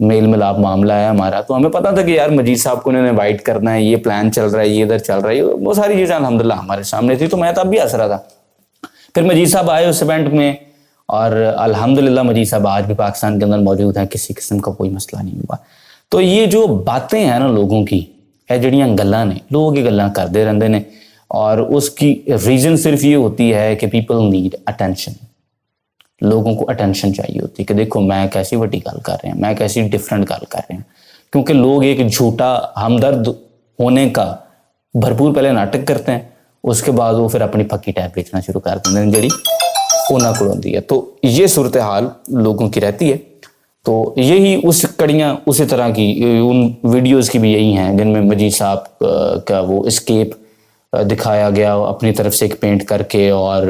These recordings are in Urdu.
میل ملاپ معاملہ ہے ہمارا. تو ہمیں پتا تھا کہ یار مجید صاحب کو انہوں نے انوائٹ کرنا ہے, یہ پلان چل رہا ہے, یہ ادھر چل رہا ہے, وہ ساری چیزیں الحمدللہ ہمارے سامنے تھی. تو میں تب بھی ہنس رہا تھا. پھر مجید صاحب آئے اس ایونٹ میں, اور الحمدللہ مجید صاحب آج بھی پاکستان کے اندر موجود ہیں, کسی قسم کا کوئی مسئلہ نہیں ہوا. تو یہ جو باتیں ہیں نا لوگوں کی, یہ جڑیاں گلاں نے, لوگ یہ گلاں کرتے رہتے ہیں, اور اس کی ریزن صرف یہ ہوتی ہے کہ پیپل نیڈ اٹینشن. لوگوں کو اٹینشن چاہیے ہوتی ہے کہ دیکھو میں کیسی وڈی گل کر رہے ہیں, میں کیسی ڈفرینٹ گل کر رہے ہیں. کیونکہ لوگ ایک جھوٹا ہمدرد ہونے کا بھرپور پہلے ناٹک کرتے ہیں, اس کے بعد وہ پھر اپنی پھکی ٹیپ بیچنا شروع کر دیتے ہیں جڑی انہاں کو ہوندی ہے. تو یہ صورتحال لوگوں کی رہتی ہے. تو یہی اس کڑیاں اسی طرح کی ان ویڈیوز کی بھی یہی ہیں جن میں مجید صاحب کا وہ اسکیپ دکھایا گیا اپنی طرف سے ایک پینٹ کر کے, اور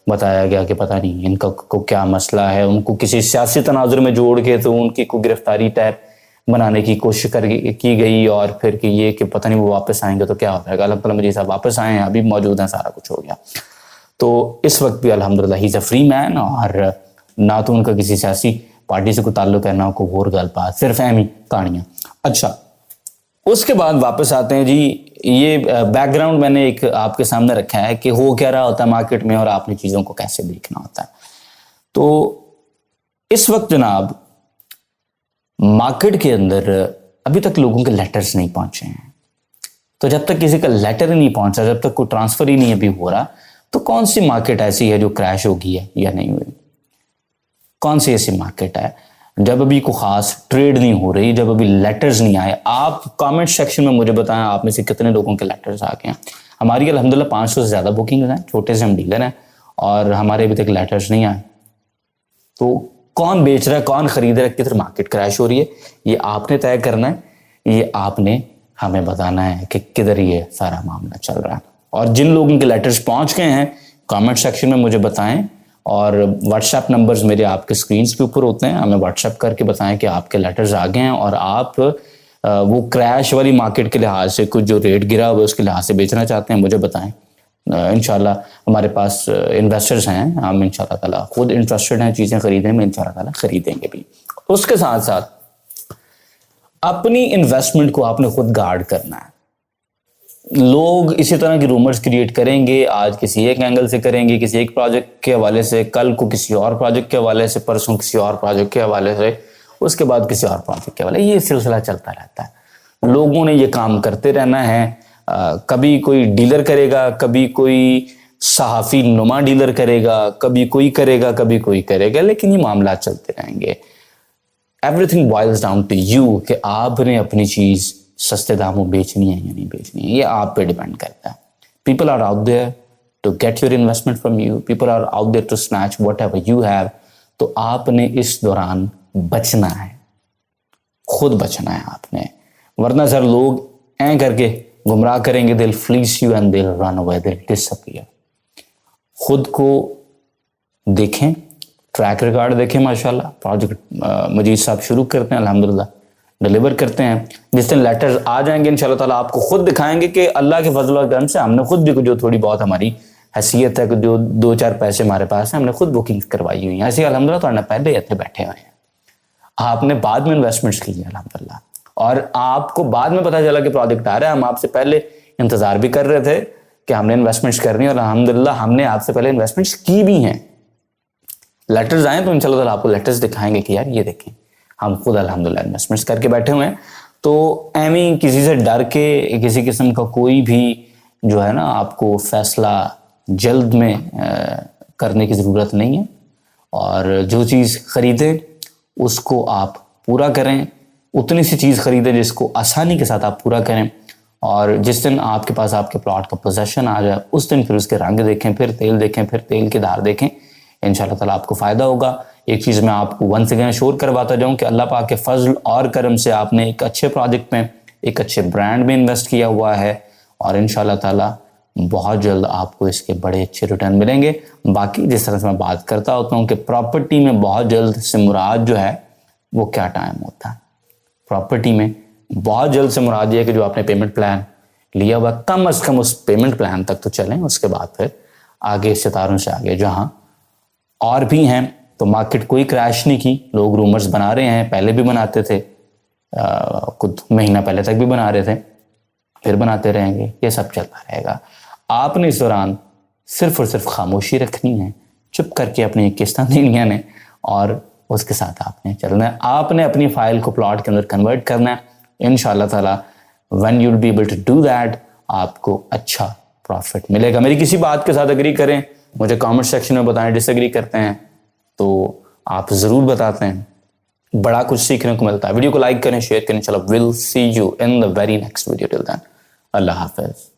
بتایا گیا کہ پتہ نہیں ان کو کیا مسئلہ ہے, ان کو کسی سیاسی تناظر میں جوڑ کے تو ان کی کوئی گرفتاری ٹائپ بنانے کی کوشش کی گئی, اور پھر کہ یہ کہ پتہ نہیں وہ واپس آئیں گے تو کیا ہو جائے گا. اللہ تعالیٰ مجید صاحب واپس آئے ہیں, ابھی موجود ہیں, سارا کچھ ہو گیا. تو اس وقت بھی الحمدللہ ہی از اے فری مین, اور نہ تو ان کا کسی سیاسی پارٹی سے کوئی تعلق ہے, نہ کوئی اور گل بات, صرف اہمی کہانیاں. اچھا, اس کے بعد واپس آتے ہیں جی. یہ بیک گراؤنڈ میں نے ایک آپ کے سامنے رکھا ہے کہ ہو کیا رہا ہوتا ہے مارکیٹ میں, اور آپ نے چیزوں کو کیسے دیکھنا ہوتا ہے. تو اس وقت جناب مارکیٹ کے اندر ابھی تک لوگوں کے لیٹرز نہیں پہنچے ہیں. تو جب تک کسی کا لیٹر ہی نہیں پہنچا, جب تک کوئی ٹرانسفر ہی نہیں ابھی ہو رہا, تو کون سی مارکیٹ ایسی ہے جو کریش ہوگی ہے یا نہیں ہوئی؟ کون سی ایسی مارکیٹ ہے جب ابھی کوئی خاص ٹریڈ نہیں ہو رہی, جب ابھی لیٹرز نہیں آئے؟ آپ کامنٹ سیکشن میں مجھے بتائیں آپ میں سے کتنے لوگوں کے لیٹرز آ گئے ہیں. ہماری الحمدللہ 500 سے زیادہ بکنگز ہیں, چھوٹے سے ہم ڈیلر ہیں, اور ہمارے ابھی تک لیٹرز نہیں آئے. تو کون بیچ رہا ہے, کون خرید رہا ہے, کدھر مارکیٹ کریش ہو رہی ہے, یہ آپ نے طے کرنا ہے. یہ آپ نے ہمیں بتانا ہے کہ کدھر یہ سارا معاملہ چل رہا ہے. اور جن لوگوں کے لیٹرز پہنچ گئے ہیں کامنٹ سیکشن میں مجھے بتائیں, اور واٹس ایپ نمبرز میرے آپ کے سکرینز کے اوپر ہوتے ہیں, ہمیں واٹس ایپ کر کے بتائیں کہ آپ کے لیٹرز آ گئے ہیں, اور آپ وہ کریش والی مارکیٹ کے لحاظ سے کچھ جو ریٹ گرا ہوا ہے اس کے لحاظ سے بیچنا چاہتے ہیں, مجھے بتائیں. انشاءاللہ ہمارے پاس انویسٹرز ہیں, ہم انشاءاللہ تعالیٰ خود انٹرسٹڈ ہیں چیزیں خریدنے میں, انشاءاللہ تعالیٰ خریدیں گے بھی. اس کے ساتھ ساتھ اپنی انویسٹمنٹ کو آپ نے خود گارڈ کرنا ہے. لوگ اسی طرح کی رومرز کریٹ کریں گے, آج کسی ایک اینگل سے کریں گے, کسی ایک پروجیکٹ کے حوالے سے, کل کو کسی اور پروجیکٹ کے حوالے سے, پرسوں کسی اور پروجیکٹ کے حوالے سے, اس کے بعد کسی اور پروجیکٹ کے حوالے. یہ سلسلہ چلتا رہتا ہے, لوگوں نے یہ کام کرتے رہنا ہے. کبھی کوئی ڈیلر کرے گا, کبھی کوئی صحافی نما ڈیلر کرے گا, کبھی کوئی کرے گا, کبھی کوئی کرے گا, لیکن یہ معاملات چلتے رہیں گے. Everything boils down to you کہ آپ نے اپنی چیز سستے داموں بیچنی ہے یا نہیں بیچنی ہے, یہ آپ پہ ڈیپینڈ کرتا ہے. People are out there to get your investment from you, people are out there to snatch whatever you have. تو آپ نے اس دوران بچنا ہے, خود بچنا ہے آپ نے, ورنہ سر لوگ این کر کے گمراہ کریں گے. they'll fleece you and they'll run away, they'll disappear. خود کو دیکھیں, ٹریک ریکارڈ دیکھیں. ماشاءاللہ پروجیکٹ مجید صاحب شروع کرتے ہیں, الحمدللہ ڈیلیور کرتے ہیں. جس دن لیٹرز آ جائیں گے انشاءاللہ تعالیٰ آپ کو خود دکھائیں گے کہ اللہ کے فضل و کرم سے ہم نے خود بھی جو تھوڑی بہت ہماری حیثیت ہے, جو 2-4 پیسے ہمارے پاس ہیں, ہم نے خود بکنگ کروائی ہوئی ہیں. ایسے الحمدللہ تو پہلے اتنے بیٹھے ہوئے ہیں, آپ نے بعد میں انویسٹمنٹس کی ہیں الحمدللہ, اور آپ کو بعد میں پتہ چلا کہ پروجیکٹ آ رہا ہے. ہم آپ سے پہلے انتظار بھی کر رہے تھے کہ ہم نے انویسٹمنٹس کرنی, اور الحمدللہ ہم نے آپ سے پہلے انویسٹمنٹس کی بھی ہیں. لیٹرز آئیں تو انشاءاللہ تعالیٰ آپ کو لیٹرز دکھائیں گے کہ یار یہ دیکھیں ہم خود الحمدللہ انویسٹمنٹس کر کے بیٹھے ہوئے ہیں. تو ایویں کسی سے ڈر کے کسی قسم کا کوئی بھی جو ہے نا آپ کو فیصلہ جلد میں کرنے کی ضرورت نہیں ہے. اور جو چیز خریدیں اس کو آپ پورا کریں, اتنی سی چیز خریدیں جس کو آسانی کے ساتھ آپ پورا کریں. اور جس دن آپ کے پاس آپ کے پلاٹ کا پوزیشن آ جائے اس دن پھر اس کے رنگ دیکھیں, پھر تیل دیکھیں, پھر تیل کی دھار دیکھیں, انشاءاللہ تعالیٰ آپ کو فائدہ ہوگا. ایک چیز میں آپ کو ونس اگین شور کرواتا جاؤں کہ اللہ پاک کے فضل اور کرم سے آپ نے ایک اچھے پروجیکٹ میں, ایک اچھے برانڈ میں انویسٹ کیا ہوا ہے, اور انشاءاللہ تعالیٰ بہت جلد آپ کو اس کے بڑے اچھے ریٹرن ملیں گے. باقی جس طرح سے میں بات کرتا ہوتا ہوں کہ پراپرٹی میں بہت جلد سے مراد جو ہے وہ کیا ٹائم ہوتا ہے. پراپرٹی میں بہت جلد سے مراد یہ ہے کہ جو آپ نے پیمنٹ پلان لیا ہوا کم از کم اس پیمنٹ پلان تک تو چلیں, اس کے بعد پھر آگے ستاروں سے آگے جہاں اور بھی ہیں. تو مارکیٹ کوئی کریش نہیں کی, لوگ رومرز بنا رہے ہیں, پہلے بھی بناتے تھے, خود مہینہ پہلے تک بھی بنا رہے تھے، پھر بناتے رہیں گے، یہ سب چلتا رہے گا. آپ نے اس دوران صرف اور صرف خاموشی رکھنی ہے، چپ کر کے اپنی قسطیں دینی ہیں اور اس کے ساتھ آپ نے چلنا ہے. آپ نے اپنی فائل کو پلاٹ کے اندر کنورٹ کرنا ہے. انشاءاللہ تعالی when you'll be able to do that آپ کو اچھا پروفٹ ملے گا. میری کسی بات کے ساتھ اگری کریں، مجھے کامنٹ سیکشن میں بتائیں. ڈس ایگری کرتے ہیں تو آپ ضرور بتاتے ہیں، بڑا کچھ سیکھنے کو ملتا ہے. ویڈیو کو لائک کریں، شیئر کریں. چلو we'll see you in the very next video. Till then اللہ حافظ.